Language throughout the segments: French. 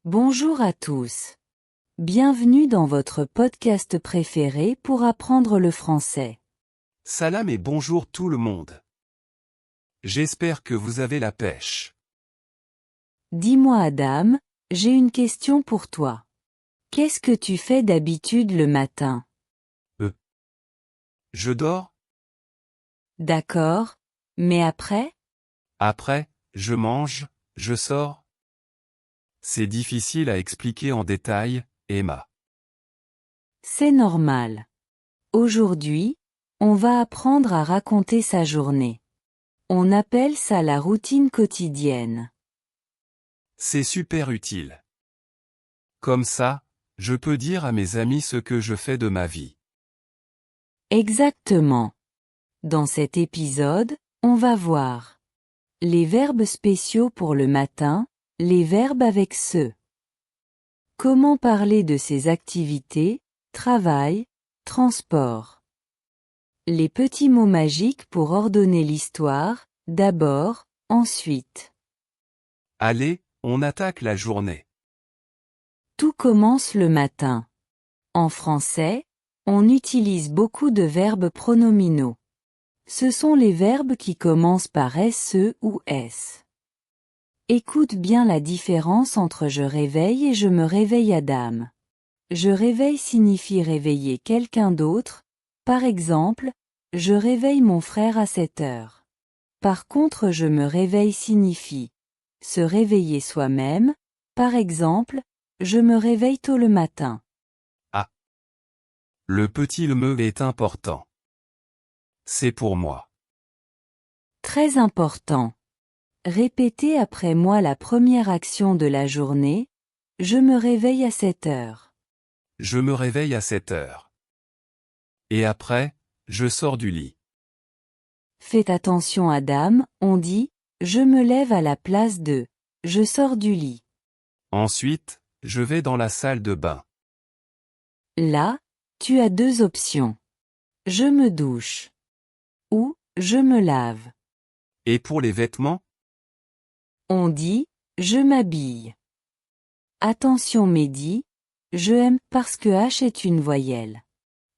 Bonjour à tous. Bienvenue dans votre podcast préféré pour apprendre le français. Salam et bonjour tout le monde. J'espère que vous avez la pêche. Dis-moi Adam, j'ai une question pour toi. Qu'est-ce que tu fais d'habitude le matin? Je dors, D'accord, mais après? après, je mange, je sors. C'est difficile à expliquer en détail, Emma. C'est normal. Aujourd'hui, on va apprendre à raconter sa journée. On appelle ça la routine quotidienne. C'est super utile. Comme ça, je peux dire à mes amis ce que je fais de ma vie. Exactement. Dans cet épisode, on va voir les verbes spéciaux pour le matin, les verbes avec ce. Comment parler de ses activités, travail, transport. Les petits mots magiques pour ordonner l'histoire, d'abord, ensuite. Allez, on attaque la journée. Tout commence le matin. En français, on utilise beaucoup de verbes pronominaux. Ce sont les verbes qui commencent par SE ou S. Écoute bien la différence entre je réveille et je me réveille Adam. Je réveille signifie réveiller quelqu'un d'autre, par exemple, je réveille mon frère à 7 heures. Par contre je me réveille signifie se réveiller soi-même, par exemple, je me réveille tôt le matin. Le petit le est important. C'est pour moi. Très important. Répétez après moi la première action de la journée, je me réveille à 7 heures. Je me réveille à 7 heures. Et après, je sors du lit. Faites attention Adam, on dit, je me lève à la place de, je sors du lit. Ensuite, je vais dans la salle de bain. Là, tu as deux options. Je me douche. Ou, je me lave. Et pour les vêtements? On dit, je m'habille. Attention Mehdi, je aime parce que H est une voyelle.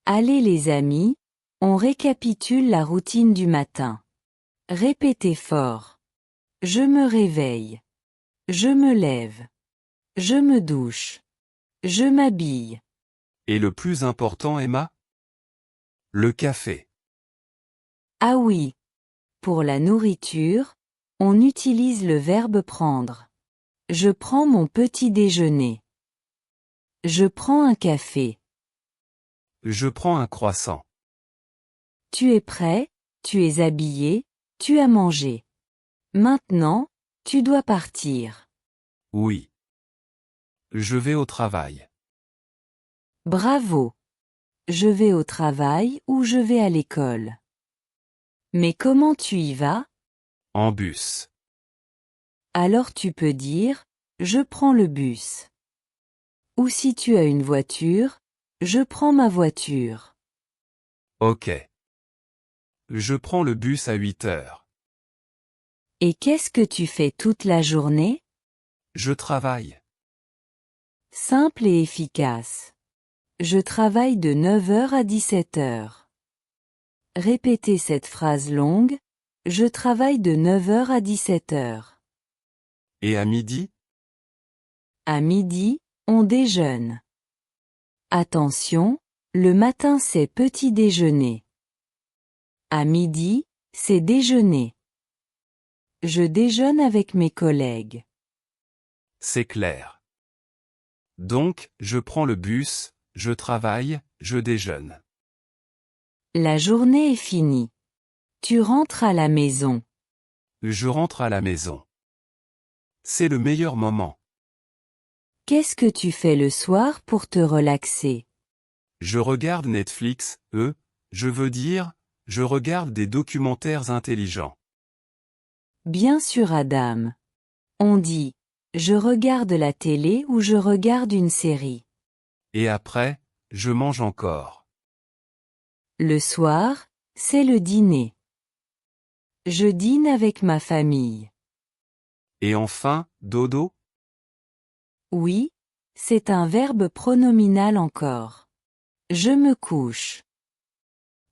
Allez les amis, on récapitule la routine du matin. Répétez fort. Je me réveille. Je me lève. Je me douche. Je m'habille. Et le plus important Emma? Le café. Ah oui. Pour la nourriture, on utilise le verbe prendre. Je prends mon petit déjeuner. Je prends un café. Je prends un croissant. Tu es prêt, tu es habillé, tu as mangé. Maintenant, tu dois partir. Oui. Je vais au travail. Bravo. Je vais au travail ou je vais à l'école. Mais comment tu y vas? En bus. Alors tu peux dire, je prends le bus. Ou si tu as une voiture, je prends ma voiture. Ok. Je prends le bus à 8 heures. Et qu'est-ce que tu fais toute la journée? Je travaille. Simple et efficace. Je travaille de 9 heures à 17 heures. Répétez cette phrase longue. Je travaille de 9 heures à 17 heures. Et à midi? À midi, on déjeune. Attention, le matin c'est petit déjeuner. À midi, c'est déjeuner. Je déjeune avec mes collègues. C'est clair. Donc, je prends le bus, je travaille, je déjeune. La journée est finie. Tu rentres à la maison. Je rentre à la maison. C'est le meilleur moment. Qu'est-ce que tu fais le soir pour te relaxer? Je regarde Netflix, je veux dire, je regarde des documentaires intelligents. Bien sûr Adam. On dit, je regarde la télé ou je regarde une série. Et après, je mange encore. Le soir, c'est le dîner. Je dîne avec ma famille. Et enfin, dodo? Oui, c'est un verbe pronominal encore. Je me couche.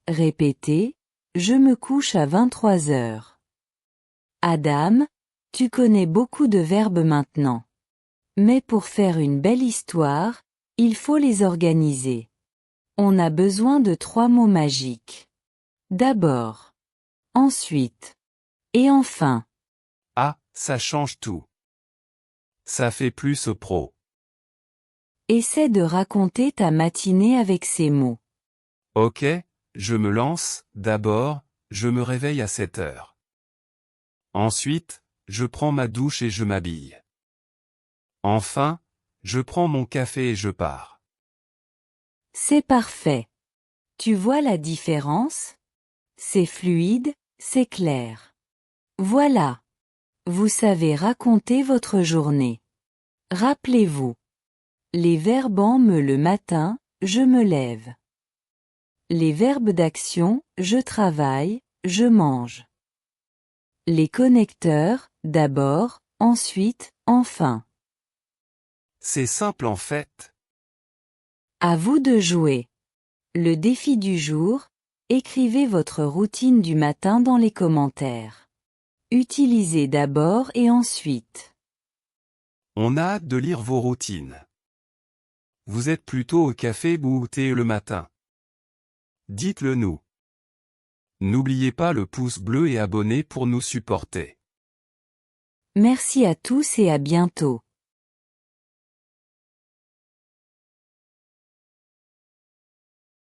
Répétez, je me couche à 23 heures. Adam, tu connais beaucoup de verbes maintenant. Mais pour faire une belle histoire, il faut les organiser. On a besoin de 3 mots magiques. D'abord. Ensuite. Et enfin. Ah, ça change tout. Ça fait plus pro. Essaie de raconter ta matinée avec ces mots. Ok, je me lance. D'abord, je me réveille à 7 heures. Ensuite, je prends ma douche et je m'habille. Enfin, je prends mon café et je pars. C'est parfait. Tu vois la différence? C'est fluide, c'est clair. Voilà. Vous savez raconter votre journée. Rappelez-vous. Les verbes en me le matin, je me lève. Les verbes d'action, je travaille, je mange. Les connecteurs, d'abord, ensuite, enfin. C'est simple en fait. À vous de jouer. Le défi du jour, écrivez votre routine du matin dans les commentaires. Utilisez d'abord et ensuite. On a hâte de lire vos routines. Vous êtes plutôt au café ou au thé le matin? Dites-le nous. N'oubliez pas le pouce bleu et abonner pour nous supporter. Merci à tous et à bientôt.